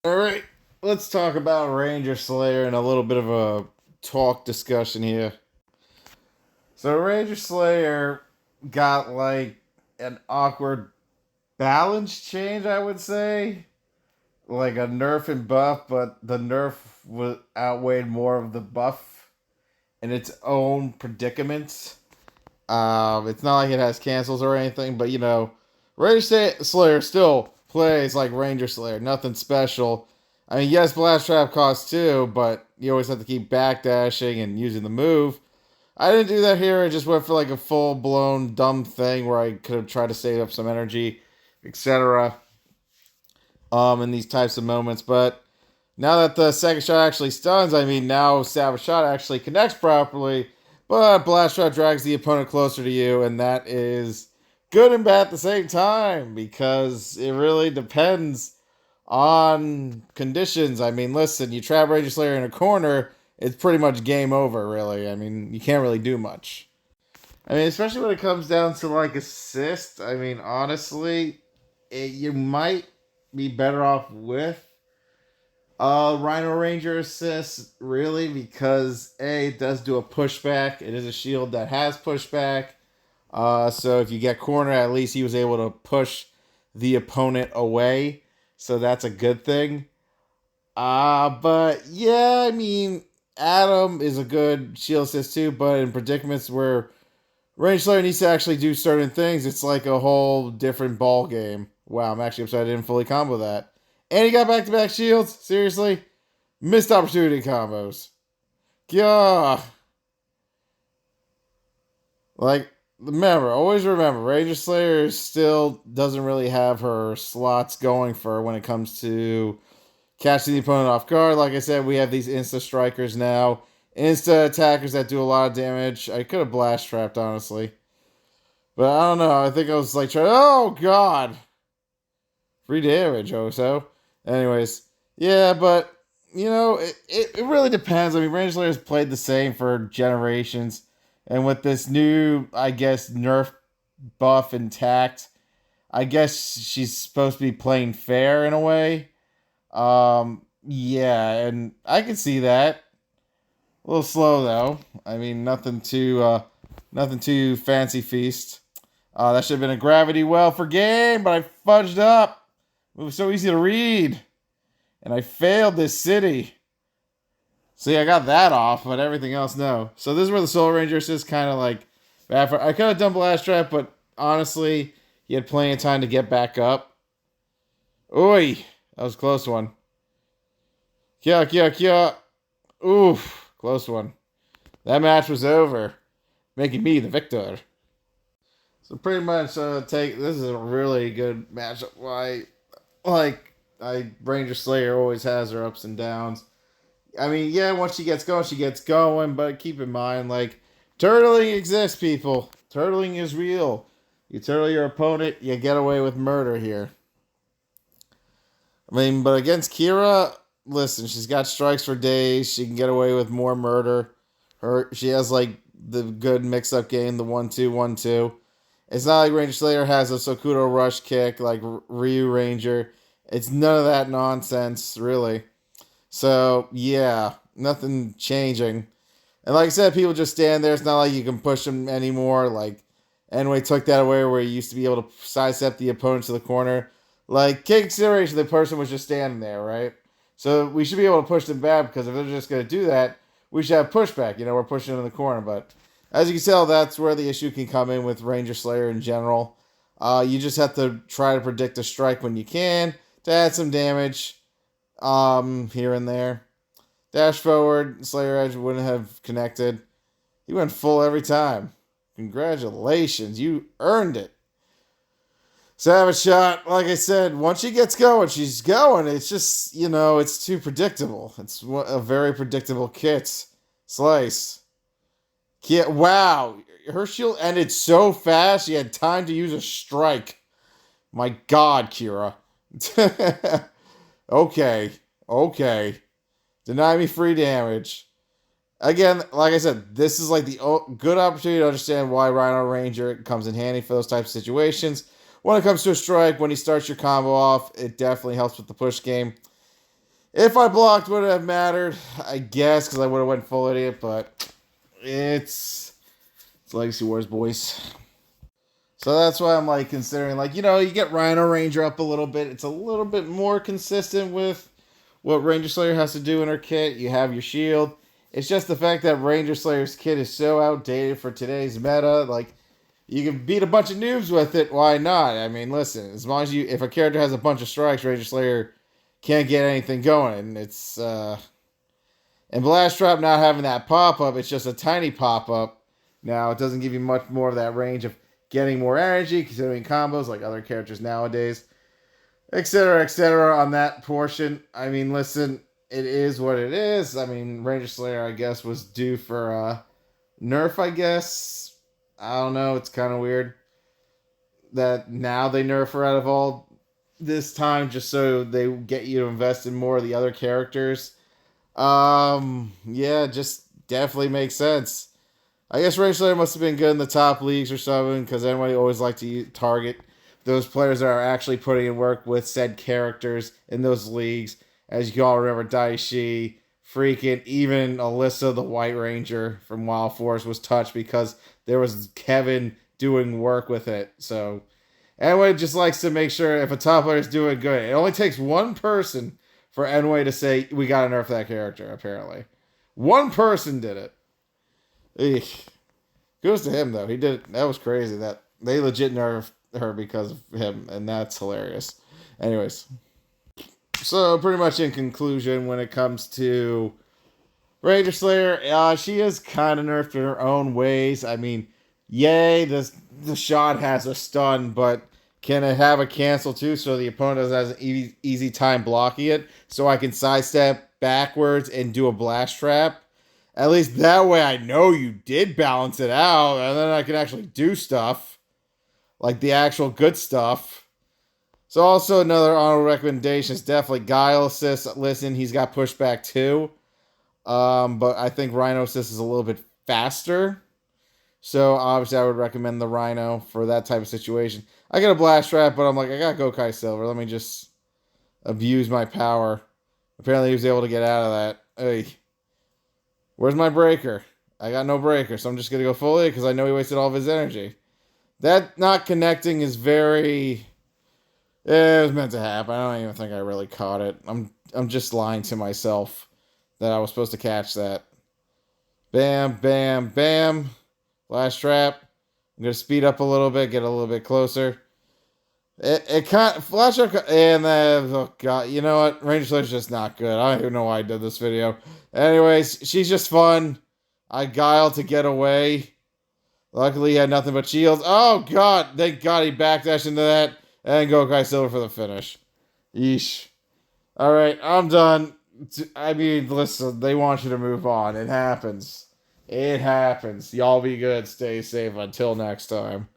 All right, let's talk about Ranger Slayer and a little bit of a talk discussion here. So Ranger Slayer got like an awkward balance change, I would say, like a nerf and buff, but the nerf was outweighed more of the buff in its own predicaments. It's not like it has cancels or anything, but Ranger Slayer still plays like Ranger Slayer. Nothing special. I mean, yes, Blast Trap costs two, but you always have to keep backdashing and using the move. I didn't do that here. I just went for like a full blown dumb thing where I could have tried to save up some energy, etc. In these types of moments. But now that the second shot actually stuns, I mean, now Savage Shot actually connects properly, but Blast Shot drags the opponent closer to you, and that is good and bad at the same time because it really depends on conditions. I mean, listen, you trap Ranger Slayer in a corner, it's pretty much game over, really. I mean, you can't really do much. I mean, especially when it comes down to like assist. I mean, honestly, you might be better off with Rhino Ranger assist, really, because A, it does do a pushback. It is a shield that has pushback. So if you get cornered, at least he was able to push the opponent away. So that's a good thing. But yeah, I mean, Adam is a good shield assist too, but in predicaments where Range Slayer needs to actually do certain things, it's like a whole different ball game. Wow, I'm actually upset I didn't fully combo that. And he got back to back shields? Seriously? Missed opportunity combos. Yeah. Like, always remember, Ranger Slayer still doesn't really have her slots going for her when it comes to catching the opponent off guard. Like I said, we have these insta strikers now. Insta attackers that do a lot of damage. I could have blast trapped, honestly. But I don't know. I think I was like trying. Oh, God. Free damage, Oso. Anyways, yeah, but it really depends. I mean, Ranger Slayer has played the same for generations, and with this new, I guess, nerf buff intact, I guess she's supposed to be playing fair in a way. Yeah, and I can see that. A little slow though. I mean, nothing too fancy feast. That should have been a gravity well for game, but I fudged up. It was so easy to read. And I failed this city. See, I got that off, but everything else, no. So this is where the Soul Ranger is kind of like bad for. I could have done Blast Trap, but honestly, he had plenty of time to get back up. Oi! That was a close one. Kya, kya, kya. Oof. Close one. That match was over, making me the victor. So pretty much, take this is a really good matchup. Why, I Ranger Slayer always has her ups and downs. I mean, yeah, once she gets going, she gets going. But keep in mind, like, turtling exists, people. Turtling is real. You turtle your opponent, you get away with murder here. I mean, but against Kira, listen, she's got strikes for days. She can get away with more murder. She has like the good mix-up game, the 1-2-1-2. It's not like Ranger Slayer has a Sokuto rush kick like Ryu Ranger. It's none of that nonsense, really. So yeah, nothing changing. And like I said, people just stand there. It's not like you can push them anymore. Like Enway took that away where you used to be able to sidestep the opponent to the corner. Like, take consideration the person was just standing there, right? So we should be able to push them back because if they're just going to do that, we should have pushback. We're pushing them in the corner. But as you can tell, that's where the issue can come in with Ranger Slayer in general. You just have to try to predict a strike when you can to add some damage here and there. Dash forward, Slayer Edge wouldn't have connected. He went full every time. Congratulations, you earned it. Savage Shot, like I said, once she gets going, she's going. It's just, it's too predictable. It's a very predictable kit. Slice. Wow, her shield ended so fast, she had time to use a strike. My God, Kira. Okay. Deny me free damage. Again, like I said, this is like the good opportunity to understand why Rhino Ranger comes in handy for those types of situations. When it comes to a strike, when he starts your combo off, it definitely helps with the push game. If I blocked, would it have mattered? I guess, because I would have went full idiot, but it's Legacy Wars, boys. So that's why I'm like considering, like, you get Rhino Ranger up a little bit. It's a little bit more consistent with what Ranger Slayer has to do in her kit. You have your shield. It's just the fact that Ranger Slayer's kit is so outdated for today's meta. Like, you can beat a bunch of noobs with it. Why not? I mean, listen, as long as if a character has a bunch of strikes, Ranger Slayer can't get anything going. And and Blast Trap not having that pop up, it's just a tiny pop up. Now, it doesn't give you much more of that range of getting more energy, considering combos like other characters nowadays, etc., on that portion. I mean, listen, it is what it is. I mean, Ranger Slayer, I guess, was due for nerf, I guess. I don't know. It's kind of weird that now they nerf her out of all this time just so they get you to invest in more of the other characters. Yeah, just definitely makes sense. I guess Ranger Slayer must have been good in the top leagues or something, because everybody always like to target those players that are actually putting in work with said characters in those leagues. As you can all remember, Daishi, freaking even Alyssa, the White Ranger from Wild Force, was touched because there was Kevin doing work with it. So, Enway just likes to make sure if a top player is doing good. It only takes one person for Enway to say, we gotta nerf that character, apparently. One person did it. Eesh. Kudos to him, though. He did. That was crazy. That they legit nerfed her because of him, and that's hilarious. Anyways, so pretty much in conclusion, when it comes to Ranger Slayer, she is kind of nerfed in her own ways. I mean, yay, the shot has a stun, but can it have a cancel too, so the opponent has an easy time blocking it, so I can sidestep backwards and do a blast trap? At least that way I know you did balance it out, and then I can actually do stuff. Like the actual good stuff. So also another honorable recommendation is definitely Guile Assist. Listen, he's got pushback too. But I think Rhino Assist is a little bit faster. So obviously I would recommend the Rhino for that type of situation. I get a Blast Trap, but I'm like, I got Gokai Silver. Let me just abuse my power. Apparently he was able to get out of that. Hey. Where's my breaker? I got no breaker, so I'm just going to go fully because I know he wasted all of his energy. That not connecting is very... It was meant to happen. I don't even think I really caught it. I'm just lying to myself that I was supposed to catch that. Bam, bam, bam. Last trap. I'm going to speed up a little bit, get a little bit closer. It can't... Flash up... And then... Oh, God. You know what? Ranger Slayer's just not good. I don't even know why I did this video. Anyways, she's just fun. I guiled to get away. Luckily, he had nothing but shields. Oh, God. Thank God he backdashed into that. And Gokai Silver for the finish. Yeesh. Alright, I'm done. I mean, listen, they want you to move on. It happens. It happens. Y'all be good. Stay safe. Until next time.